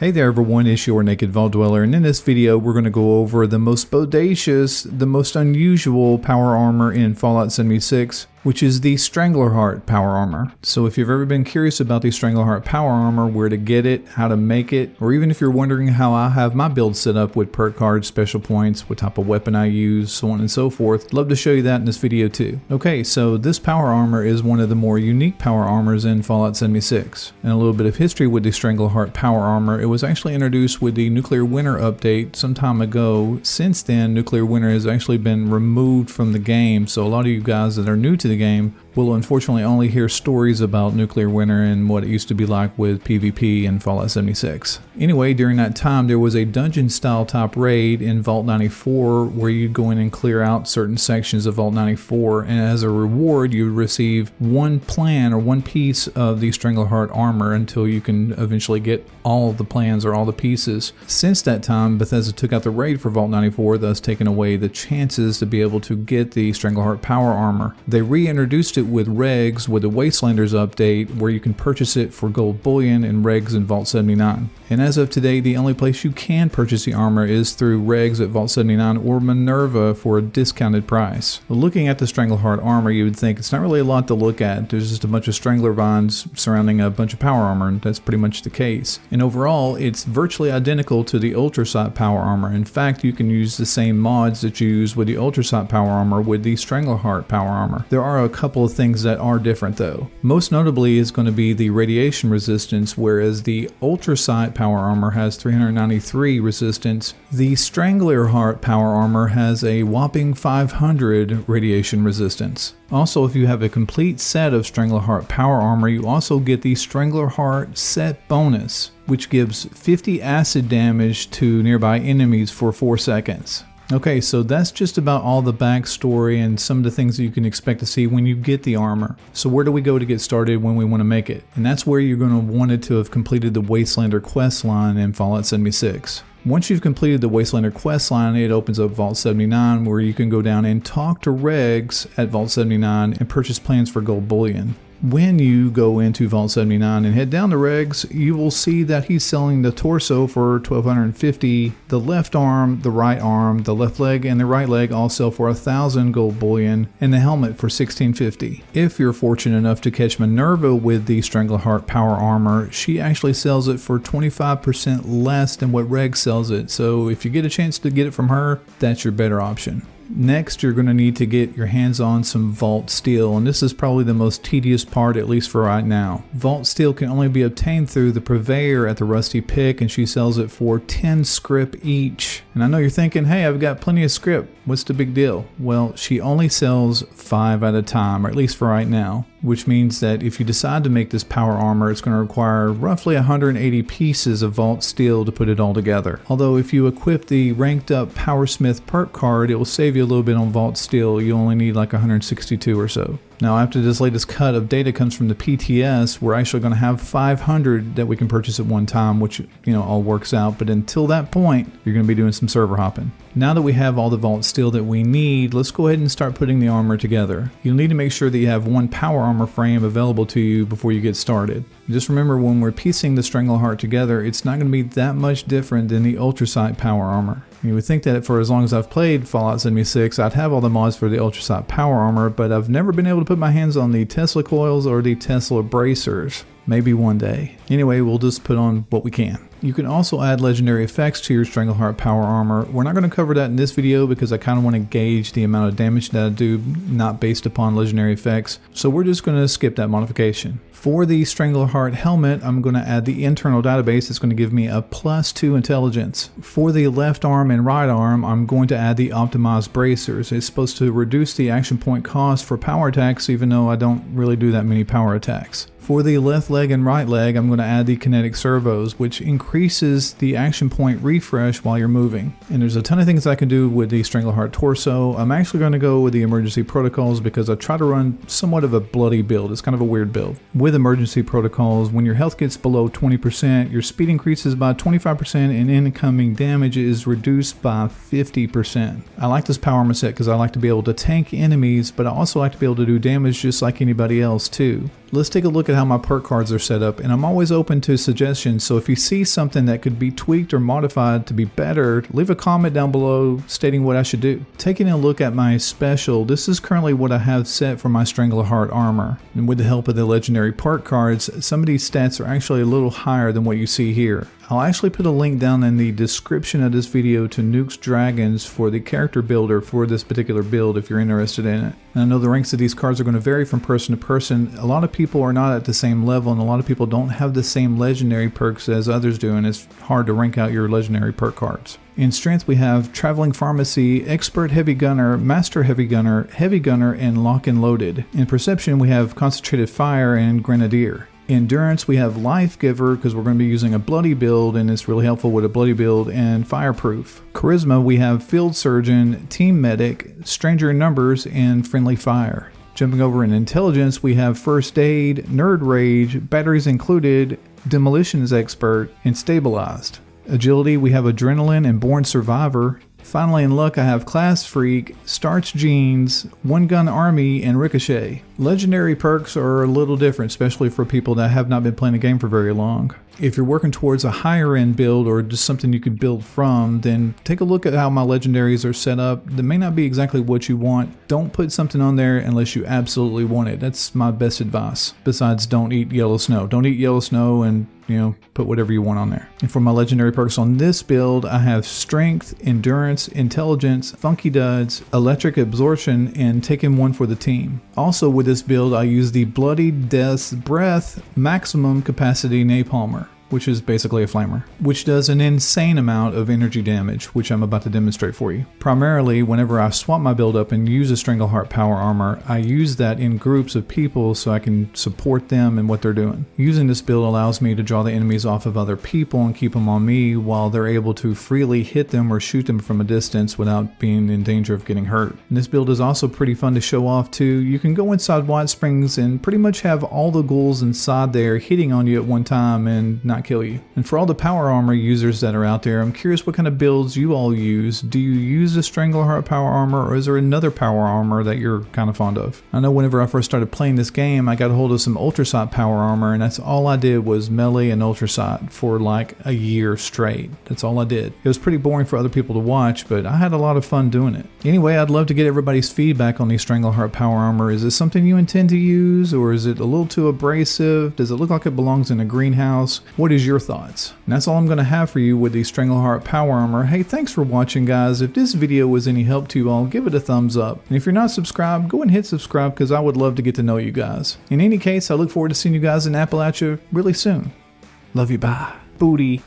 Hey there everyone, it's your Naked Vault Dweller, and in this video we're going to go over the most bodacious, the most unusual power armor in Fallout 76, which is the Strangleheart power armor. So if you've ever been curious about the Strangleheart power armor, where to get it, how to make it, or even if you're wondering how I have my build set up with perk cards, special points, what type of weapon I use, so on and so forth, I'd love to show you that in this video too. Okay, so this power armor is one of the more unique power armors in Fallout 76. And a little bit of history with the Strangleheart power armor, it was actually introduced with the Nuclear Winter update some time ago. Since then, Nuclear Winter has actually been removed from the game, so a lot of you guys that are new to the game will unfortunately only hear stories about Nuclear Winter and what it used to be like with PvP in Fallout 76. Anyway, during that time there was a dungeon style type raid in Vault 94 where you'd go in and clear out certain sections of Vault 94, and as a reward you would receive one plan or one piece of the Strangleheart armor until you can eventually get all the plans or all the pieces. Since that time, Bethesda took out the raid for Vault 94, thus taking away the chances to be able to get the Strangleheart power armor. They reintroduced it with Regs with the Wastelanders update, where you can purchase it for gold bullion in Regs and Vault 79. And as of today, the only place you can purchase the armor is through Regs at Vault 79 or Minerva for a discounted price. Looking at the Strangleheart armor, you would think it's not really a lot to look at. There's just a bunch of strangler vines surrounding a bunch of power armor, and that's pretty much the case. And overall, it's virtually identical to the Ultrasight power armor. In fact, you can use the same mods that you use with the Ultrasight power armor with the Strangleheart power armor. There are a couple of things that are different though. Most notably is going to be the radiation resistance, whereas the Ultrasight power armor has 393 resistance. The Strangleheart power armor has a whopping 500 radiation resistance. Also, if you have a complete set of Strangleheart power armor, you also get the Strangleheart set bonus, which gives 50 acid damage to nearby enemies for 4 seconds. Okay, so that's just about all the backstory and some of the things that you can expect to see when you get the armor. So where do we go to get started when we want to make it? And that's where you're going to want it to have completed the Wastelander quest line in Fallout 76. Once you've completed the Wastelander quest line, it opens up Vault 79, where you can go down and talk to Regs at Vault 79 and purchase plans for gold bullion. When you go into Vault 79 and head down to Regs, you will see that he's selling the torso for 1,250, the left arm, the right arm, the left leg, and the right leg all sell for 1,000 gold bullion, and the helmet for 1,650. If you're fortunate enough to catch Minerva with the Strangleheart power armor, she actually sells it for 25% less than what Regs sells it, so if you get a chance to get it from her, that's your better option. Next, you're going to need to get your hands on some Vault Steel, and this is probably the most tedious part, at least for right now. Vault Steel can only be obtained through the Purveyor at the Rusty Pick, and she sells it for 10 scrip each. And I know you're thinking, hey, I've got plenty of scrip, what's the big deal? Well, she only sells 5 at a time, or at least for right now, which means that if you decide to make this power armor, it's going to require roughly 180 pieces of Vault Steel to put it all together. Although if you equip the ranked up Powersmith perk card, it will save you a little bit on Vault Steel. You only need like 162 or so. Now, after this latest cut of data comes from the PTS, we're actually going to have 500 that we can purchase at one time, which, all works out. But until that point, you're going to be doing some server hopping. Now that we have all the Vault Steel that we need, let's go ahead and start putting the armor together. You'll need to make sure that you have one power armor frame available to you before you get started. Just remember, when we're piecing the Strangleheart together, it's not going to be that much different than the Ultrasight power armor. You would think that for as long as I've played Fallout 76, I'd have all the mods for the Ultrasight power armor, but I've never been able to put my hands on the Tesla coils or the Tesla bracers. Maybe one day. Anyway, we'll just put on what we can. You can also add legendary effects to your Strangleheart power armor. We're not going to cover that in this video because I kind of want to gauge the amount of damage that I do, not based upon legendary effects. So we're just going to skip that modification. For the Strangleheart helmet, I'm going to add the internal database. It's going to give me a +2 intelligence. For the left arm and right arm, I'm going to add the optimized bracers. It's supposed to reduce the action point cost for power attacks, even though I don't really do that many power attacks. For the left leg and right leg, I'm going to add the kinetic servos, which increases the action point refresh while you're moving. And there's a ton of things I can do with the Strangleheart torso. I'm actually going to go with the emergency protocols because I try to run somewhat of a bloody build. It's kind of a weird build. With emergency protocols, when your health gets below 20%, your speed increases by 25% and incoming damage is reduced by 50%. I like this power armor set because I like to be able to tank enemies, but I also like to be able to do damage just like anybody else too. let's take a look at how my perk cards are set up, and I'm always open to suggestions, so if you see something that could be tweaked or modified to be better, leave a comment down below stating what I should do. Taking a look at my special, this is currently what I have set for my Strangleheart Armor, and with the help of the legendary perk cards, some of these stats are actually a little higher than what you see here. I'll actually put a link down in the description of this video to Nuke's Dragons for the character builder for this particular build if you're interested in it. And I know the ranks of these cards are going to vary from person to person. A lot of people are not at the same level, and a lot of people don't have the same legendary perks as others do, and it's hard to rank out your legendary perk cards. In strength we have Traveling Pharmacy, Expert Heavy Gunner, Master Heavy Gunner, and Lock and Loaded. In perception we have Concentrated Fire and Grenadier. Endurance we have Life Giver, because we're going to be using a bloody build and it's really helpful with a bloody build, and Fireproof. Charisma we have Field Surgeon, Team Medic, Stranger in Numbers, and Friendly Fire. Jumping over in Intelligence we have First Aid, Nerd Rage, Batteries Included, Demolitions Expert, and Stabilized. Agility we have Adrenaline and Born Survivor. Finally in luck I have Class Freak, Starch Jeans, One Gun Army, and Ricochet. Legendary perks are a little different, especially for people that have not been playing the game for very long. If you're working towards a higher end build or just something you could build from, then take a look at how my legendaries are set up. They may not be exactly what you want. Don't put something on there unless you absolutely want it. That's my best advice. Besides, don't eat yellow snow. Don't eat yellow snow and, put whatever you want on there. And for my legendary perks on this build, I have Strength, Endurance, Intelligence, Funky Duds, Electric Absorption, and Taking One for the team. Also with this build, I use the Bloody Death's Breath Maximum Capacity Napalmer, which is basically a flamer, which does an insane amount of energy damage, which I'm about to demonstrate for you. Primarily, whenever I swap my build up and use a Strangleheart Power Armor, I use that in groups of people so I can support them and what they're doing. Using this build allows me to draw the enemies off of other people and keep them on me while they're able to freely hit them or shoot them from a distance without being in danger of getting hurt. And this build is also pretty fun to show off too. You can go inside White Springs and pretty much have all the ghouls inside there hitting on you at one time and not kill you. And for all the power armor users that are out there, I'm curious what kind of builds you all use. Do you use a Strangleheart Power Armor, or is there another power armor that you're kind of fond of? I know whenever I first started playing this game, I got a hold of some Ultrasight Power Armor, and that's all I did was melee and Ultrasight for like a year straight. That's all I did. It was pretty boring for other people to watch, but I had a lot of fun doing it. Anyway, I'd love to get everybody's feedback on the Strangleheart Power Armor. Is this something you intend to use, or is it a little too abrasive? Does it look like it belongs in a greenhouse? What is your thoughts? And that's all I'm going to have for you with the Strangleheart Power Armor. Hey, thanks for watching, guys. If this video was any help to you all, give it a thumbs up. And if you're not subscribed, go and hit subscribe, because I would love to get to know you guys. In any case, I look forward to seeing you guys in Appalachia really soon. Love you, bye. Booty.